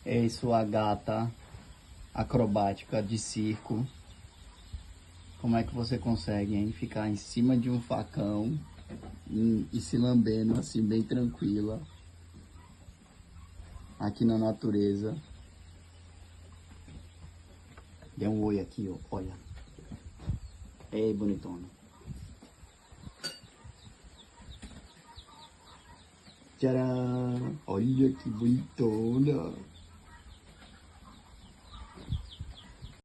Ei, sua gata acrobática de circo. Como é que você consegue, hein? Ficar em cima de um facão e se lambendo assim, bem tranquila. Aqui na natureza. Dê um oi aqui, ó. Olha. Ei, bonitona. Tcharam! Olha que bonitona.